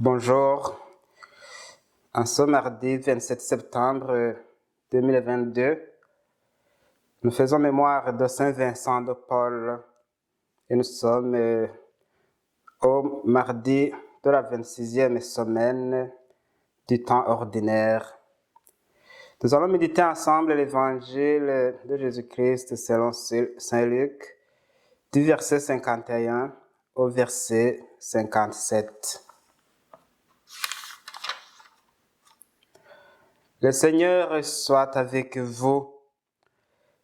Bonjour. En ce mardi 27 septembre 2022, nous faisons mémoire de Saint Vincent de Paul et nous sommes au mardi de la 26e semaine du temps ordinaire. Nous allons méditer ensemble l'évangile de Jésus-Christ selon Saint Luc, du verset 51 au verset 57. Le Seigneur soit avec vous.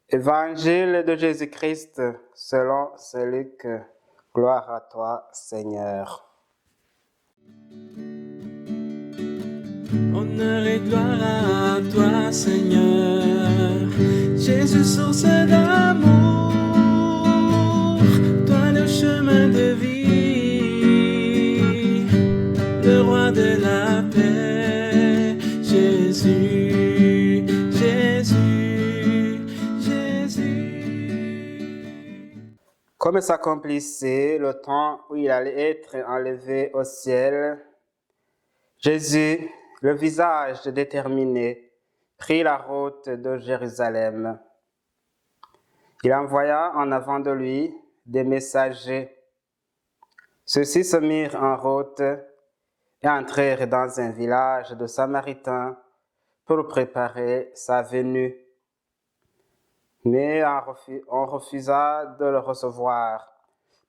Évangile de Jésus-Christ selon Saint Luc. Gloire à toi, Seigneur. Honneur et gloire à toi, Seigneur. Jésus, source d'amour, toi le chemin de vie, le roi de la paix. Jésus, Jésus, Jésus. Comme s'accomplissait le temps où il allait être enlevé au ciel, Jésus, le visage déterminé, prit la route de Jérusalem. Il envoya en avant de lui des messagers. Ceux-ci se mirent en route et entrèrent dans un village de Samaritains pour préparer sa venue. Mais on refusa de le recevoir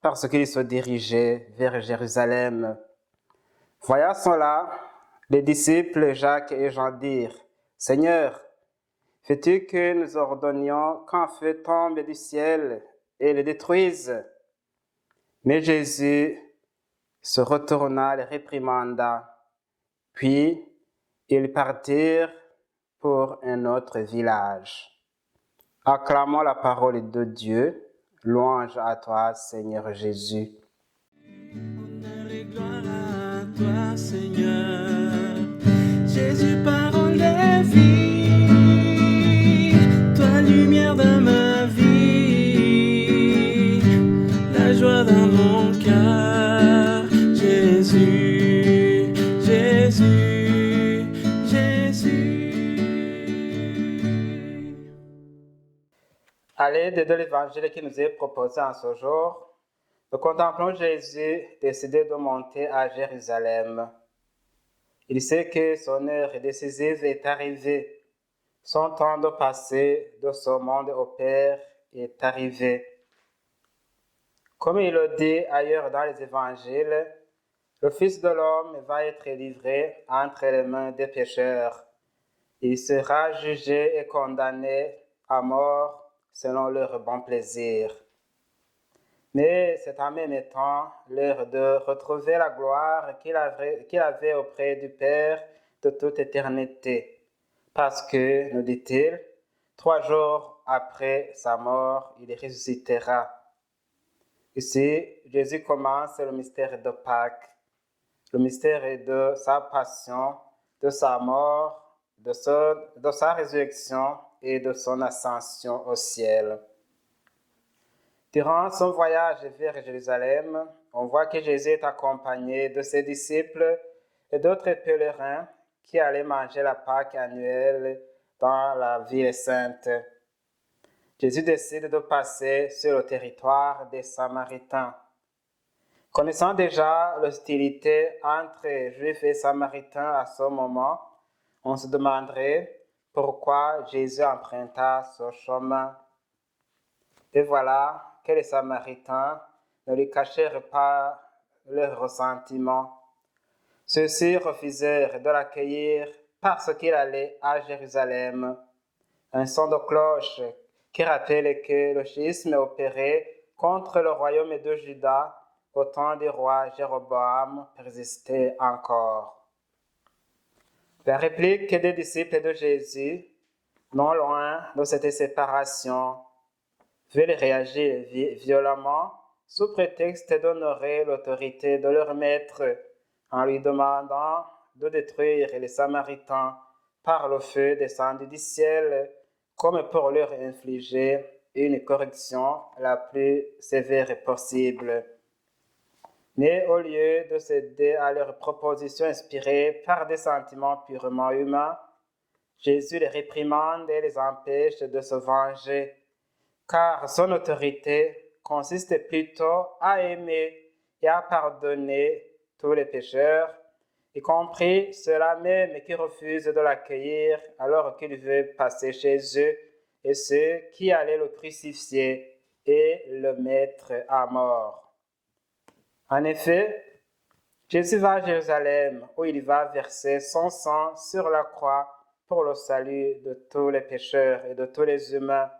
parce qu'il se dirigeait vers Jérusalem. Voyant cela, les disciples Jacques et Jean dirent : « Seigneur, veux-tu que nous ordonnions qu'un feu tombe du ciel et le détruise ? » Mais Jésus se retourna, les réprimanda. Puis ils partirent pour un autre village. Acclamons la parole de Dieu. Louange à toi, Seigneur Jésus. Honneur et gloire à toi, Seigneur. Jésus, parole de vie, toi, lumière dans ma vie, la joie dans mon cœur. Jésus, Jésus, Jésus. À l'aide de l'évangile qui nous est proposé en ce jour, nous contemplons Jésus décidé de monter à Jérusalem. Il sait que son heure décisive est arrivée. Son temps de passer de ce monde au Père est arrivé. Comme il le dit ailleurs dans les évangiles, le Fils de l'homme va être livré entre les mains des pécheurs. Il sera jugé et condamné à mort selon leur bon plaisir. Mais c'est en même temps l'heure de retrouver la gloire qu'il avait auprès du Père de toute éternité. Parce que, nous dit-il, 3 jours après sa mort, il ressuscitera. Ici, Jésus commence le mystère de Pâques. Le mystère de sa passion, de sa mort, de sa résurrection et de son ascension au ciel. Durant son voyage vers Jérusalem, on voit que Jésus est accompagné de ses disciples et d'autres pèlerins qui allaient manger la Pâque annuelle dans la ville sainte. Jésus décide de passer sur le territoire des Samaritains. Connaissant déjà l'hostilité entre Juifs et Samaritains à ce moment, on se demanderait pourquoi Jésus emprunta ce chemin. Et voilà que les Samaritains ne lui cachèrent pas leur ressentiment. Ceux-ci refusèrent de l'accueillir parce qu'il allait à Jérusalem. Un son de cloche qui rappelle que le schisme opéré contre le royaume de Juda au temps du roi Jéroboam persistait encore. La réplique des disciples de Jésus, non loin de cette séparation, veulent réagir violemment sous prétexte d'honorer l'autorité de leur maître en lui demandant de détruire les Samaritains par le feu descendu du ciel comme pour leur infliger une correction la plus sévère possible. Mais au lieu de céder à leurs propositions inspirées par des sentiments purement humains, Jésus les réprimande et les empêche de se venger, car son autorité consiste plutôt à aimer et à pardonner tous les pécheurs, y compris ceux-là même qui refusent de l'accueillir alors qu'il veut passer chez eux, et ceux qui allaient le crucifier et le mettre à mort. En effet, Jésus va à Jérusalem où il va verser son sang sur la croix pour le salut de tous les pécheurs et de tous les humains,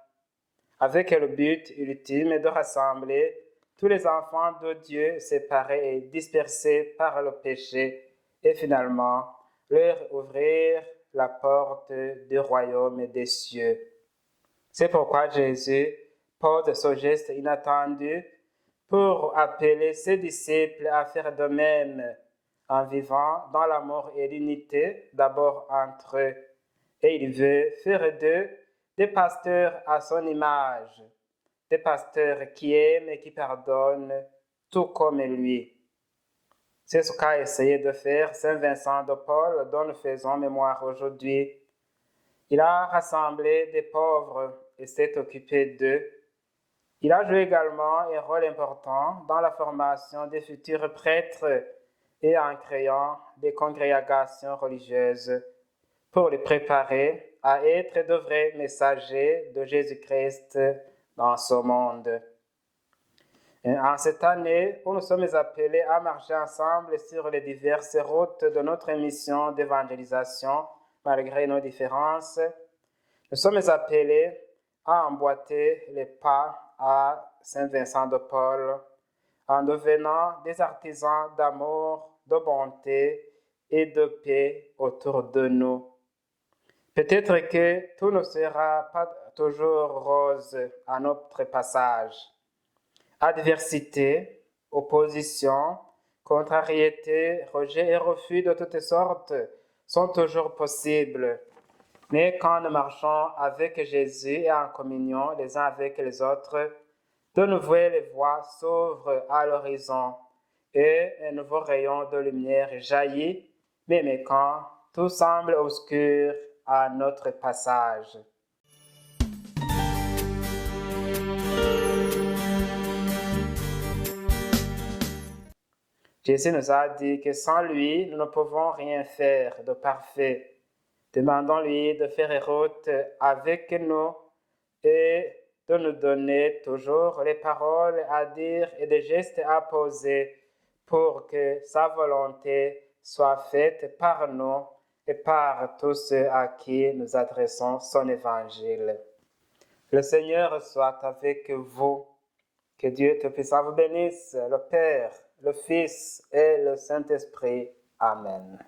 avec le but ultime de rassembler tous les enfants de Dieu séparés et dispersés par le péché et finalement leur ouvrir la porte du royaume des cieux. C'est pourquoi Jésus pose ce geste inattendu pour appeler ses disciples à faire de même en vivant dans l'amour et l'unité d'abord entre eux. Et il veut faire d'eux des pasteurs à son image, des pasteurs qui aiment et qui pardonnent, tout comme lui. C'est ce qu'a essayé de faire Saint Vincent de Paul, dont nous faisons mémoire aujourd'hui. Il a rassemblé des pauvres et s'est occupé d'eux. Il a joué également un rôle important dans la formation des futurs prêtres et en créant des congrégations religieuses pour les préparer à être de vrais messagers de Jésus-Christ dans ce monde. Et en cette année où nous sommes appelés à marcher ensemble sur les diverses routes de notre mission d'évangélisation, malgré nos différences, nous sommes appelés à emboîter les pas à Saint Vincent de Paul en devenant des artisans d'amour, de bonté et de paix autour de nous. Peut-être que tout ne sera pas toujours rose à notre passage. Adversité, opposition, contrariété, rejet et refus de toutes sortes sont toujours possibles. Mais quand nous marchons avec Jésus et en communion les uns avec les autres, de nouvelles voies s'ouvrent à l'horizon et un nouveau rayon de lumière jaillit, même quand tout semble obscur à notre passage. Jésus nous a dit que sans lui, nous ne pouvons rien faire de parfait. Demandons-lui de faire route avec nous et de nous donner toujours les paroles à dire et des gestes à poser pour que sa volonté soit faite par nous et par tous ceux à qui nous adressons son évangile. Le Seigneur soit avec vous. Que Dieu Tout-Puissant vous bénisse, le Père, le Fils et le Saint-Esprit. Amen.